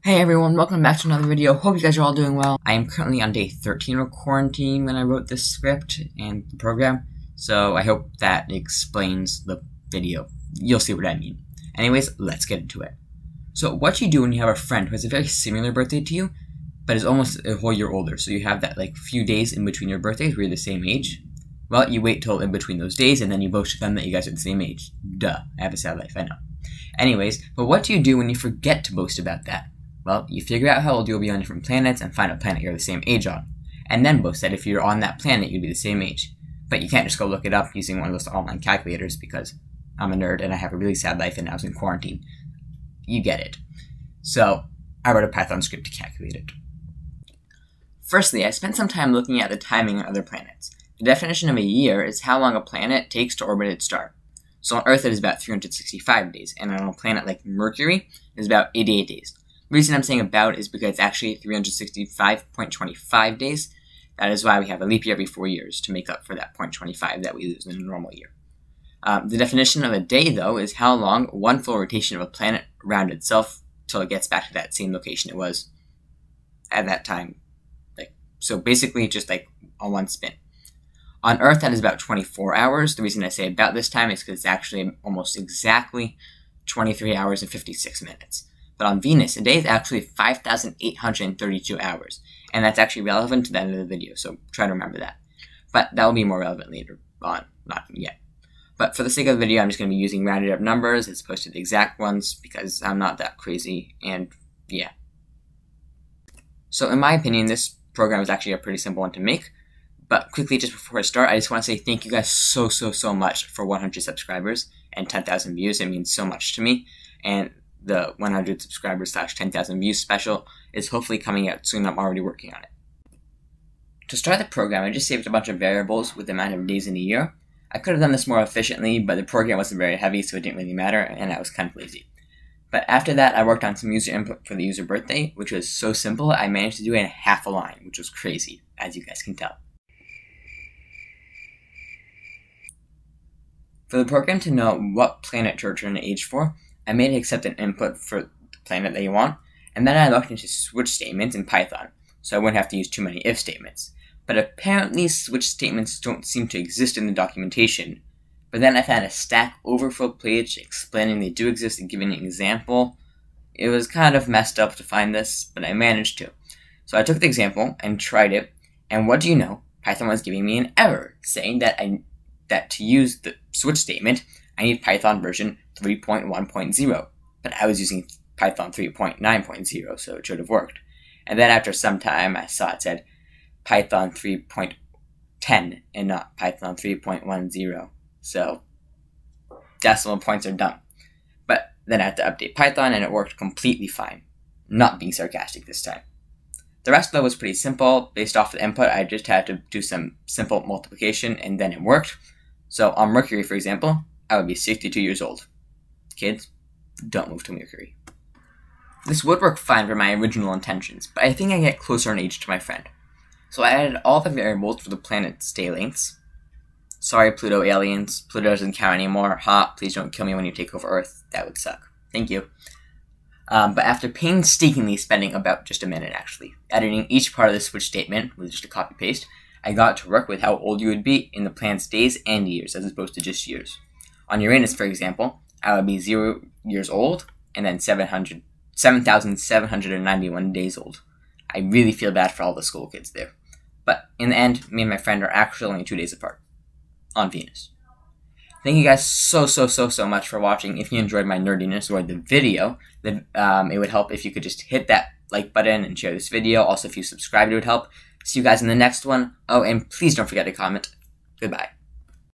Hey everyone, welcome back to another video. Hope you guys are all doing well. I am currently on day 13 of quarantine when I wrote this script and the program, so I hope that explains the video. You'll see what I mean. Anyways, let's get into it. So what you do when you have a friend who has a very similar birthday to you, but is almost a whole year older, so you have that few days in between your birthdays where you're the same age. Well, you wait till in between those days and then you boast to them that you guys are the same age. Duh, I have a sad life, I know. Anyways, but what do you do when you forget to boast about that? Well, you figure out how old you'll be on different planets and find a planet you're the same age on. And then boast that if you're on that planet, you'd be the same age. But you can't just go look it up using one of those online calculators because I'm a nerd and I have a really sad life and I was in quarantine. You get it. So, I wrote a Python script to calculate it. Firstly, I spent some time looking at the timing on other planets. The definition of a year is how long a planet takes to orbit its star. So on Earth it is about 365 days, and on a planet like Mercury, it is about 88 days. The reason I'm saying about is because it's actually 365.25 days. That is why we have a leap year every 4 years, to make up for that 0.25 that we lose in a normal year. The definition of a day, though, is how long one full rotation of a planet around itself till it gets back to that same location it was at that time. So basically just on one spin. On Earth, that is about 24 hours. The reason I say about this time is because it's actually almost exactly 23 hours and 56 minutes. But on Venus, a day is actually 5,832 hours. And that's actually relevant to the end of the video, so try to remember that. But that will be more relevant later on, not yet. But for the sake of the video, I'm just going to be using rounded up numbers as opposed to the exact ones because I'm not that crazy, and yeah. So in my opinion, this program is actually a pretty simple one to make. But quickly, just before I start, I just want to say thank you guys so much for 100 subscribers and 10,000 views. It means so much to me. And the 100 subscribers / 10,000 views special is hopefully coming out soon. I'm already working on it. To start the program, I just saved a bunch of variables with the amount of days in a year. I could have done this more efficiently, but the program wasn't very heavy, so it didn't really matter, and I was kind of lazy. But after that, I worked on some user input for the user birthday, which was so simple, I managed to do it in half a line, which was crazy, as you guys can tell. For the program to know what planet to return an age for, I made it accept an input for the planet that you want, and then I looked into switch statements in Python, so I wouldn't have to use too many if statements. But apparently switch statements don't seem to exist in the documentation. But then I found a Stack Overflow page explaining they do exist and giving an example. It was kind of messed up to find this, but I managed to. So I took the example and tried it, and what do you know? Python was giving me an error, saying that to use the switch statement, I need Python version 3.1.0, but I was using Python 3.9.0, so it should have worked. And then after some time, I saw it said Python 3.10 and not Python 3.10, so decimal points are dumb. But then I had to update Python and it worked completely fine. Not being sarcastic this time. The rest though was pretty simple. Based off the input, I just had to do some simple multiplication and then it worked. So on Mercury, for example, I would be 62 years old. Kids, don't move to Mercury. This would work fine for my original intentions, but I think I get closer in age to my friend. So I added all the variables for the planet's day lengths. Sorry, Pluto aliens. Pluto doesn't count anymore. Ha, please don't kill me when you take over Earth. That would suck. Thank you. But after painstakingly spending about just a minute, actually, editing each part of the switch statement with just a copy-paste, I got to work with how old you would be in the planet's days and years, as opposed to just years. On Uranus, for example, I would be 0 years old, and then 7,791 days old. I really feel bad for all the school kids there. But in the end, me and my friend are actually only 2 days apart. On Venus. Thank you guys so much for watching. If you enjoyed my nerdiness or the video, then it would help if you could just hit that like button and share this video. Also, if you subscribed, it would help. See you guys in the next one. Oh, and please don't forget to comment. Goodbye.